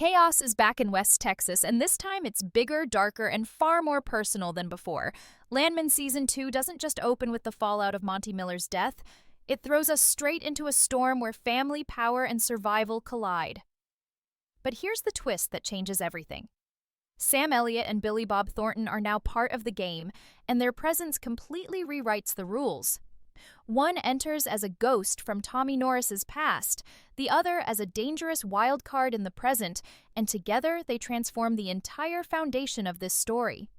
Chaos is back in West Texas, and this time it's bigger, darker, and far more personal than before. Landman Season 2 doesn't just open with the fallout of Monty Miller's death, it throws us straight into a storm where family, power, and survival collide. But here's the twist that changes everything. Sam Elliott and Billy Bob Thornton are now part of the game, and their presence completely rewrites the rules. One enters as a ghost from Tommy Norris's past, the other as a dangerous wild card in the present, and together they transform the entire foundation of this story.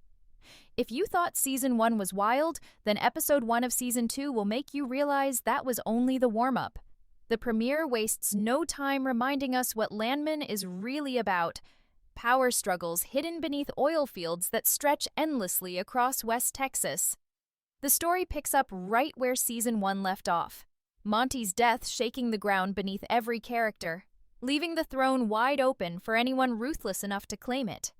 If you thought Season 1 was wild, then Episode 1 of Season 2 will make you realize that was only the warm-up. The premiere wastes no time reminding us what Landman is really about: power struggles hidden beneath oil fields that stretch endlessly across West Texas. The story picks up right where Season 1 left off, Monty's death shaking the ground beneath every character, leaving the throne wide open for anyone ruthless enough to claim it.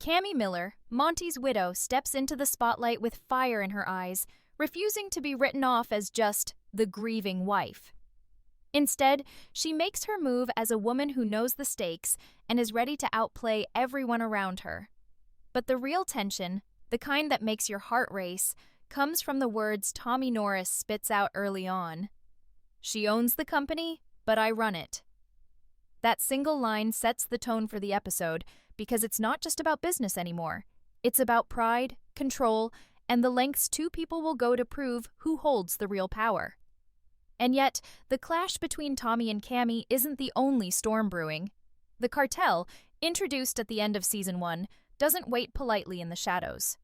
Cammy Miller, Monty's widow, steps into the spotlight with fire in her eyes, refusing to be written off as just the grieving wife. Instead, she makes her move as a woman who knows the stakes and is ready to outplay everyone around her. But the real tension, the kind that makes your heart race, comes from the words Tommy Norris spits out early on. "She owns the company, but I run it." That single line sets the tone for the episode because it's not just about business anymore. It's about pride, control, and the lengths two people will go to prove who holds the real power. And yet, the clash between Tommy and Cammy isn't the only storm brewing. The Cartel, introduced at the end of Season 1, doesn't wait politely in the shadows.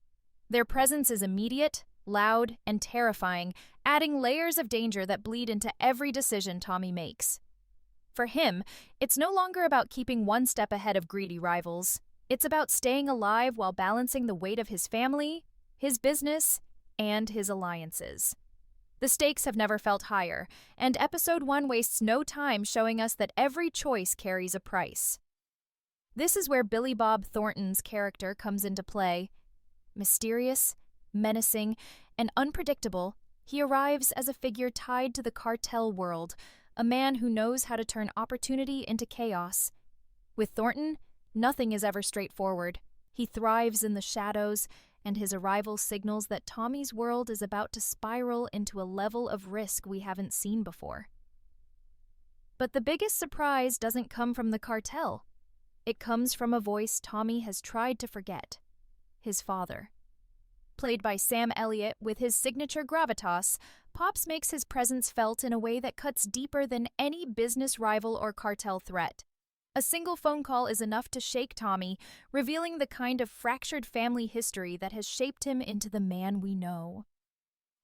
Their presence is immediate, loud, and terrifying, adding layers of danger that bleed into every decision Tommy makes. For him, it's no longer about keeping one step ahead of greedy rivals. It's about staying alive while balancing the weight of his family, his business, and his alliances. The stakes have never felt higher, and Episode 1 wastes no time showing us that every choice carries a price. This is where Billy Bob Thornton's character comes into play. Mysterious, menacing, and unpredictable, he arrives as a figure tied to the cartel world, a man who knows how to turn opportunity into chaos. With Thornton, nothing is ever straightforward. He thrives in the shadows, and his arrival signals that Tommy's world is about to spiral into a level of risk we haven't seen before. But the biggest surprise doesn't come from the cartel. It comes from a voice Tommy has tried to forget: his father. Played by Sam Elliott with his signature gravitas, Pops makes his presence felt in a way that cuts deeper than any business rival or cartel threat. A single phone call is enough to shake Tommy, revealing the kind of fractured family history that has shaped him into the man we know.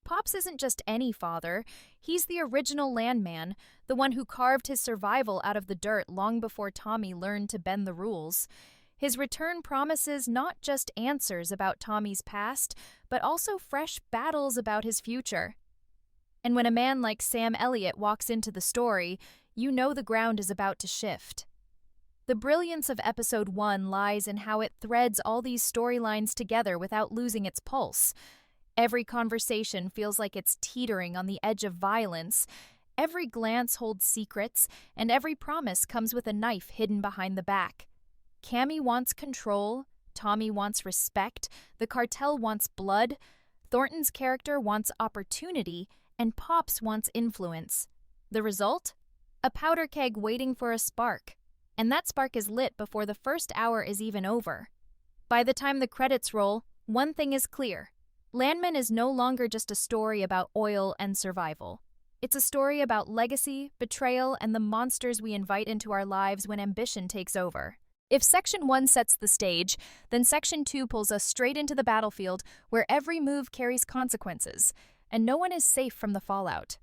Pops isn't just any father, he's the original Landman, the one who carved his survival out of the dirt long before Tommy learned to bend the rules. His return promises not just answers about Tommy's past, but also fresh battles about his future. And when a man like Sam Elliott walks into the story, you know the ground is about to shift. The brilliance of Episode 1 lies in how it threads all these storylines together without losing its pulse. Every conversation feels like it's teetering on the edge of violence. Every glance holds secrets, and every promise comes with a knife hidden behind the back. Cammy wants control, Tommy wants respect, the cartel wants blood, Thornton's character wants opportunity, and Pops wants influence. The result? A powder keg waiting for a spark. And that spark is lit before the first hour is even over. By the time the credits roll, one thing is clear: Landman is no longer just a story about oil and survival. It's a story about legacy, betrayal, and the monsters we invite into our lives when ambition takes over. If Section 1 sets the stage, then Section 2 pulls us straight into the battlefield where every move carries consequences, and no one is safe from the fallout.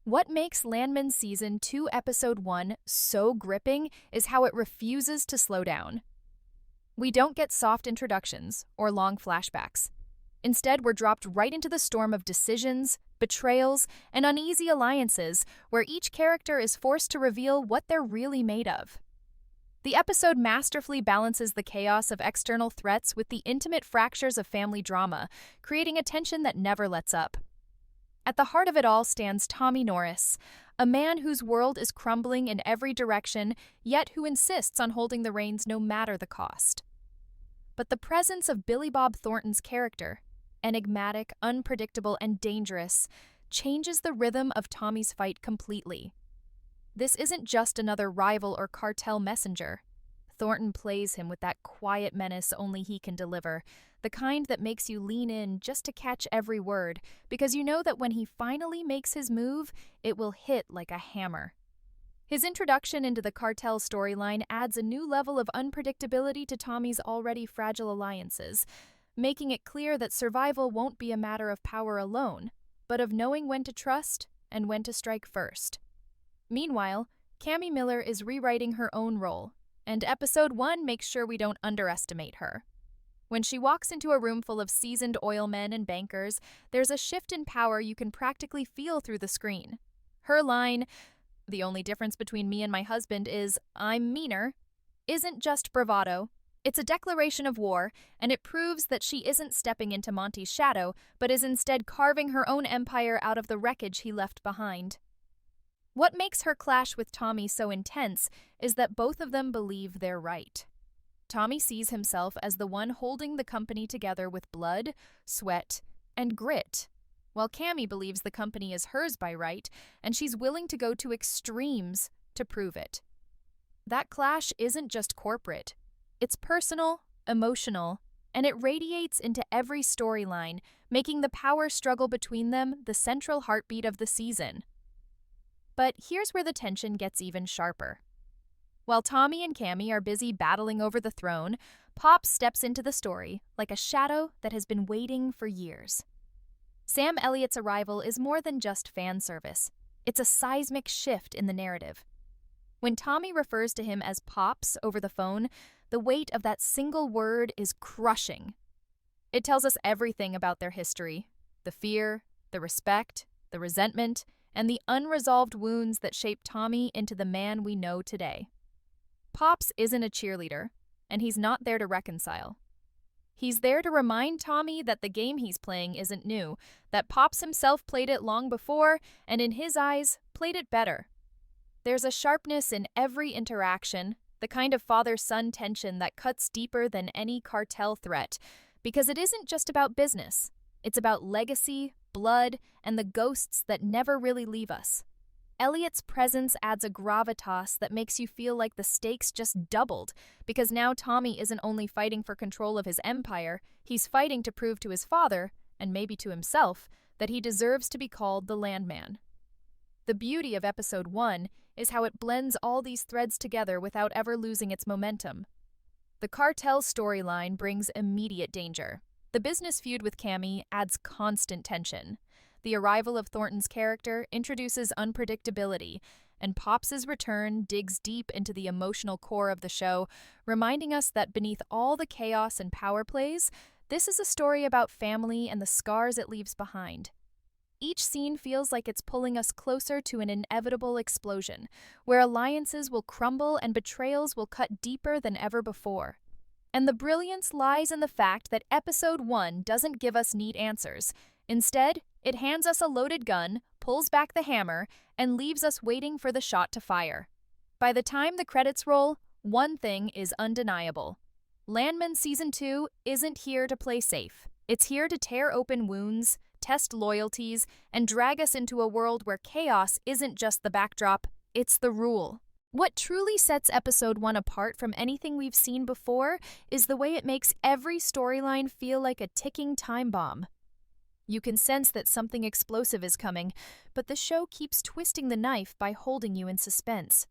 What makes Landman Season 2 Episode 1 so gripping is how it refuses to slow down. We don't get soft introductions or long flashbacks. Instead, we're dropped right into the storm of decisions, betrayals, and uneasy alliances where each character is forced to reveal what they're really made of. The episode masterfully balances the chaos of external threats with the intimate fractures of family drama, creating a tension that never lets up. At the heart of it all stands Tommy Norris, a man whose world is crumbling in every direction, yet who insists on holding the reins no matter the cost. But the presence of Billy Bob Thornton's character, enigmatic, unpredictable, and dangerous, changes the rhythm of Tommy's fight completely. This isn't just another rival or cartel messenger. Thornton plays him with that quiet menace only he can deliver, the kind that makes you lean in just to catch every word, because you know that when he finally makes his move, it will hit like a hammer. His introduction into the Cartel storyline adds a new level of unpredictability to Tommy's already fragile alliances, making it clear that survival won't be a matter of power alone, but of knowing when to trust and when to strike first. Meanwhile, Cammy Miller is rewriting her own role, and Episode 1 makes sure we don't underestimate her. When she walks into a room full of seasoned oilmen and bankers, there's a shift in power you can practically feel through the screen. Her line, "The only difference between me and my husband is I'm meaner," isn't just bravado. It's a declaration of war, and it proves that she isn't stepping into Monty's shadow, but is instead carving her own empire out of the wreckage he left behind. What makes her clash with Tommy so intense is that both of them believe they're right. Tommy sees himself as the one holding the company together with blood, sweat, and grit, while Cammy believes the company is hers by right, and she's willing to go to extremes to prove it. That clash isn't just corporate. It's personal, emotional, and it radiates into every storyline, making the power struggle between them the central heartbeat of the season. But here's where the tension gets even sharper. While Tommy and Cammy are busy battling over the throne, Pop steps into the story like a shadow that has been waiting for years. Sam Elliott's arrival is more than just fan service. It's a seismic shift in the narrative. When Tommy refers to him as Pops over the phone, the weight of that single word is crushing. It tells us everything about their history: the fear, the respect, the resentment, and the unresolved wounds that shaped Tommy into the man we know today. Pops isn't a cheerleader, and he's not there to reconcile. He's there to remind Tommy that the game he's playing isn't new, that Pops himself played it long before, and in his eyes, played it better. There's a sharpness in every interaction, the kind of father-son tension that cuts deeper than any cartel threat, because it isn't just about business. It's about legacy, blood, and the ghosts that never really leave us. Elliott's presence adds a gravitas that makes you feel like the stakes just doubled, because now Tommy isn't only fighting for control of his empire, he's fighting to prove to his father, and maybe to himself, that he deserves to be called the Landman. The beauty of Episode 1 is how it blends all these threads together without ever losing its momentum. The Cartel storyline brings immediate danger. The business feud with Cammy adds constant tension. The arrival of Thornton's character introduces unpredictability, and Pops' return digs deep into the emotional core of the show, reminding us that beneath all the chaos and power plays, this is a story about family and the scars it leaves behind. Each scene feels like it's pulling us closer to an inevitable explosion, where alliances will crumble and betrayals will cut deeper than ever before. And the brilliance lies in the fact that Episode 1 doesn't give us neat answers. Instead, it hands us a loaded gun, pulls back the hammer, and leaves us waiting for the shot to fire. By the time the credits roll, one thing is undeniable. Landman Season 2 isn't here to play safe. It's here to tear open wounds, test loyalties, and drag us into a world where chaos isn't just the backdrop, it's the rule. What truly sets Episode 1 apart from anything we've seen before is the way it makes every storyline feel like a ticking time bomb. You can sense that something explosive is coming, but the show keeps twisting the knife by holding you in suspense.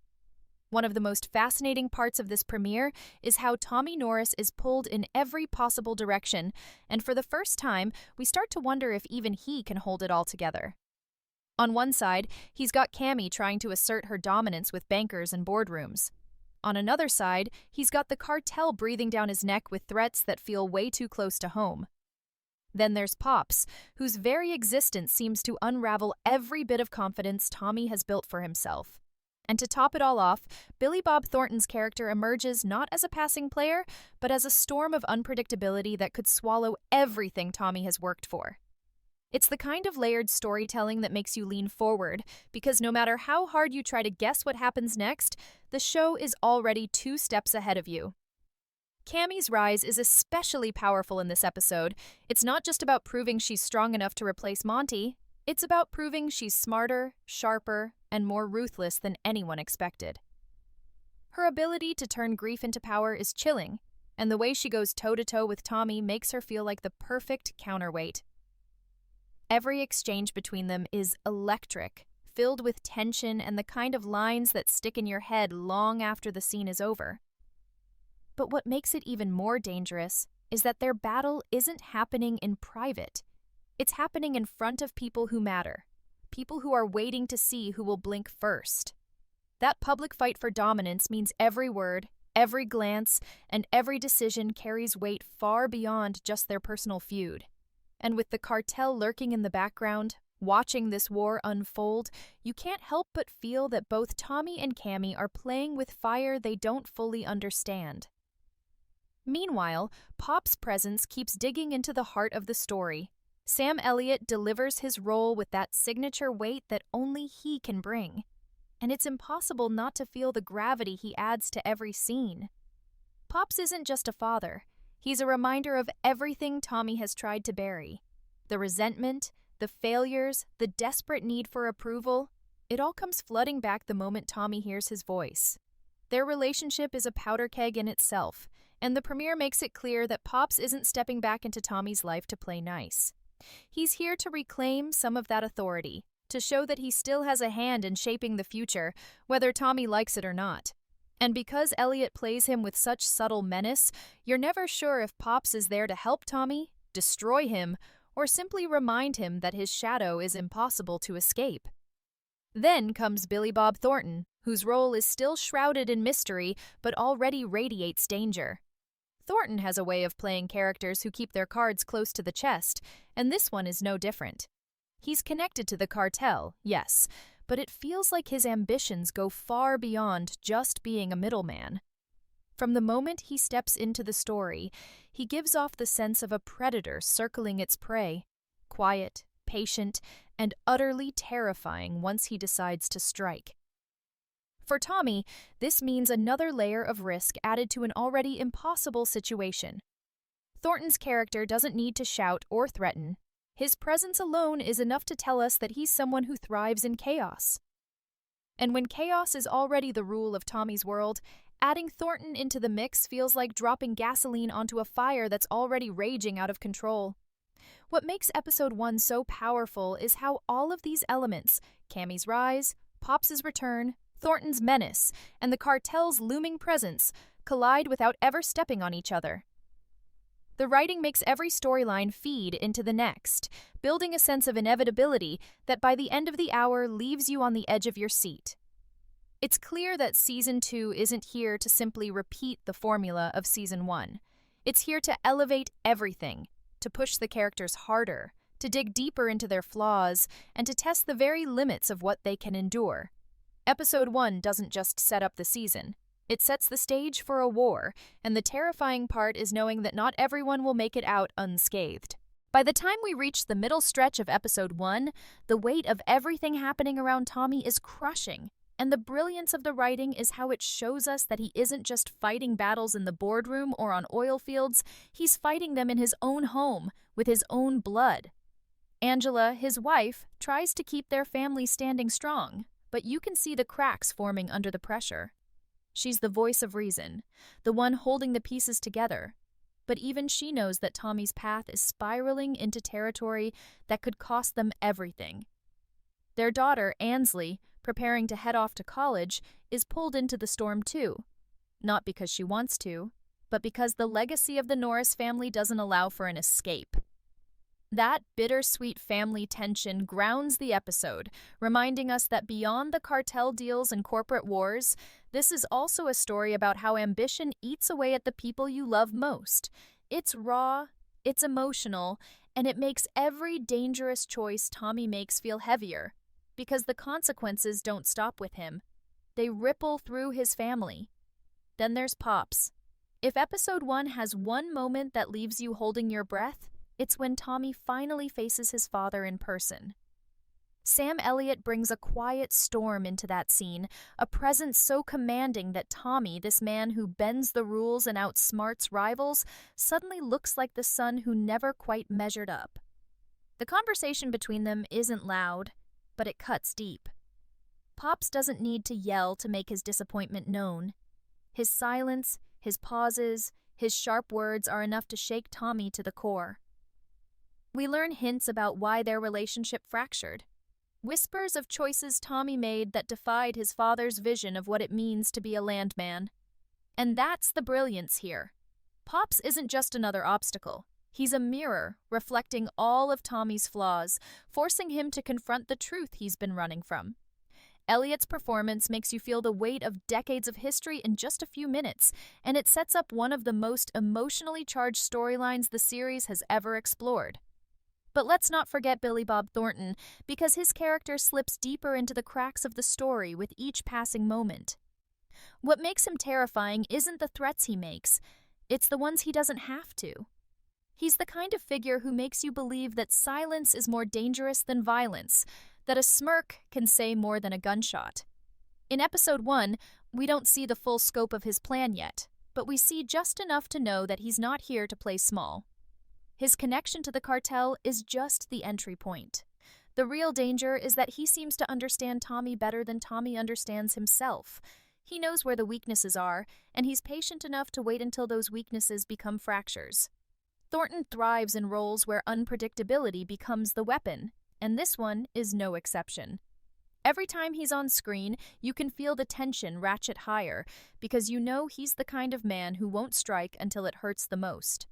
One of the most fascinating parts of this premiere is how Tommy Norris is pulled in every possible direction, and for the first time, we start to wonder if even he can hold it all together. On one side, he's got Cammy trying to assert her dominance with bankers and boardrooms. On another side, he's got the cartel breathing down his neck with threats that feel way too close to home. Then there's Pops, whose very existence seems to unravel every bit of confidence Tommy has built for himself. And to top it all off, Billy Bob Thornton's character emerges not as a passing player, but as a storm of unpredictability that could swallow everything Tommy has worked for. It's the kind of layered storytelling that makes you lean forward, because no matter how hard you try to guess what happens next, the show is already 2 steps ahead of you. Cammy's rise is especially powerful in this episode. It's not just about proving she's strong enough to replace Monty, it's about proving she's smarter, sharper, and more ruthless than anyone expected. Her ability to turn grief into power is chilling, and the way she goes toe-to-toe with Tommy makes her feel like the perfect counterweight. Every exchange between them is electric, filled with tension and the kind of lines that stick in your head long after the scene is over. But what makes it even more dangerous is that their battle isn't happening in private. It's happening in front of people who matter, people who are waiting to see who will blink first. That public fight for dominance means every word, every glance, and every decision carries weight far beyond just their personal feud. And with the cartel lurking in the background, watching this war unfold, you can't help but feel that both Tommy and Cammy are playing with fire they don't fully understand. Meanwhile, Pop's presence keeps digging into the heart of the story. Sam Elliott delivers his role with that signature weight that only he can bring. And it's impossible not to feel the gravity he adds to every scene. Pops isn't just a father. He's a reminder of everything Tommy has tried to bury. The resentment, the failures, the desperate need for approval, it all comes flooding back the moment Tommy hears his voice. Their relationship is a powder keg in itself, and the premiere makes it clear that Pops isn't stepping back into Tommy's life to play nice. He's here to reclaim some of that authority, to show that he still has a hand in shaping the future, whether Tommy likes it or not. And because Elliott plays him with such subtle menace, you're never sure if Pops is there to help Tommy, destroy him, or simply remind him that his shadow is impossible to escape. Then comes Billy Bob Thornton, whose role is still shrouded in mystery but already radiates danger. Thornton has a way of playing characters who keep their cards close to the chest, and this one is no different. He's connected to the cartel, yes, but it feels like his ambitions go far beyond just being a middleman. From the moment he steps into the story, he gives off the sense of a predator circling its prey, quiet, patient, and utterly terrifying once he decides to strike. For Tommy, this means another layer of risk added to an already impossible situation. Thornton's character doesn't need to shout or threaten. His presence alone is enough to tell us that he's someone who thrives in chaos. And when chaos is already the rule of Tommy's world, adding Thornton into the mix feels like dropping gasoline onto a fire that's already raging out of control. What makes Episode 1 so powerful is how all of these elements, Cammy's rise, Pops' return, Thornton's menace, and the cartel's looming presence, collide without ever stepping on each other. The writing makes every storyline feed into the next, building a sense of inevitability that by the end of the hour leaves you on the edge of your seat. It's clear that Season 2 isn't here to simply repeat the formula of Season 1. It's here to elevate everything, to push the characters harder, to dig deeper into their flaws, and to test the very limits of what they can endure. Episode 1 doesn't just set up the season. It sets the stage for a war, and the terrifying part is knowing that not everyone will make it out unscathed. By the time we reach the middle stretch of Episode 1, the weight of everything happening around Tommy is crushing, and the brilliance of the writing is how it shows us that he isn't just fighting battles in the boardroom or on oil fields, he's fighting them in his own home, with his own blood. Angela, his wife, tries to keep their family standing strong, but you can see the cracks forming under the pressure. She's the voice of reason, the one holding the pieces together. But even she knows that Tommy's path is spiraling into territory that could cost them everything. Their daughter, Ansley, preparing to head off to college, is pulled into the storm too. Not because she wants to, but because the legacy of the Norris family doesn't allow for an escape. That bittersweet family tension grounds the episode, reminding us that beyond the cartel deals and corporate wars, this is also a story about how ambition eats away at the people you love most. It's raw, it's emotional, and it makes every dangerous choice Tommy makes feel heavier, because the consequences don't stop with him. They ripple through his family. Then there's Pops. If Episode 1 has one moment that leaves you holding your breath, It's when Tommy finally faces his father in person. Sam Elliott brings a quiet storm into that scene, a presence so commanding that Tommy, this man who bends the rules and outsmarts rivals, suddenly looks like the son who never quite measured up. The conversation between them isn't loud, but it cuts deep. Pops doesn't need to yell to make his disappointment known. His silence, his pauses, his sharp words are enough to shake Tommy to the core. We learn hints about why their relationship fractured. Whispers of choices Tommy made that defied his father's vision of what it means to be a landman. And that's the brilliance here. Pops isn't just another obstacle. He's a mirror, reflecting all of Tommy's flaws, forcing him to confront the truth he's been running from. Elliott's performance makes you feel the weight of decades of history in just a few minutes, and it sets up one of the most emotionally charged storylines the series has ever explored. But let's not forget Billy Bob Thornton, because his character slips deeper into the cracks of the story with each passing moment. What makes him terrifying isn't the threats he makes, it's the ones he doesn't have to. He's the kind of figure who makes you believe that silence is more dangerous than violence, that a smirk can say more than a gunshot. In Episode 1, we don't see the full scope of his plan yet, but we see just enough to know that he's not here to play small. His connection to the cartel is just the entry point. The real danger is that he seems to understand Tommy better than Tommy understands himself. He knows where the weaknesses are, and he's patient enough to wait until those weaknesses become fractures. Thornton thrives in roles where unpredictability becomes the weapon, and this one is no exception. Every time he's on screen, you can feel the tension ratchet higher, because you know he's the kind of man who won't strike until it hurts the most.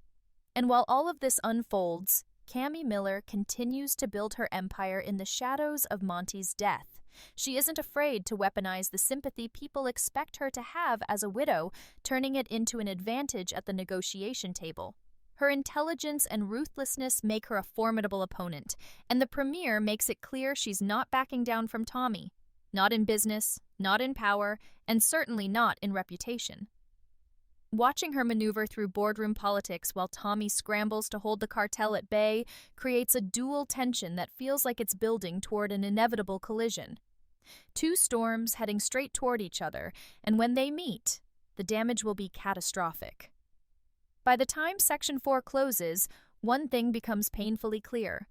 And while all of this unfolds, Cammy Miller continues to build her empire in the shadows of Monty's death. She isn't afraid to weaponize the sympathy people expect her to have as a widow, turning it into an advantage at the negotiation table. Her intelligence and ruthlessness make her a formidable opponent, and the premiere makes it clear she's not backing down from Tommy. Not in business, not in power, and certainly not in reputation. Watching her maneuver through boardroom politics while Tommy scrambles to hold the cartel at bay creates a dual tension that feels like it's building toward an inevitable collision. Two storms heading straight toward each other, and when they meet, the damage will be catastrophic. By the time Section 4 closes, one thing becomes painfully clear.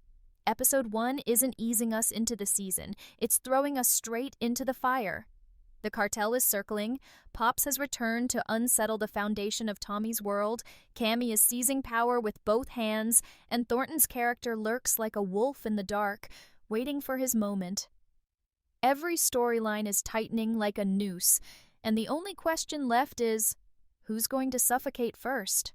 Episode 1 isn't easing us into the season, it's throwing us straight into the fire. The cartel is circling, Pops has returned to unsettle the foundation of Tommy's world, Cammy is seizing power with both hands, and Thornton's character lurks like a wolf in the dark, waiting for his moment. Every storyline is tightening like a noose, and the only question left is, who's going to suffocate first?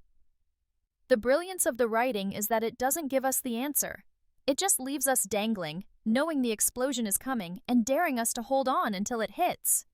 The brilliance of the writing is that it doesn't give us the answer. It just leaves us dangling, knowing the explosion is coming, and daring us to hold on until it hits.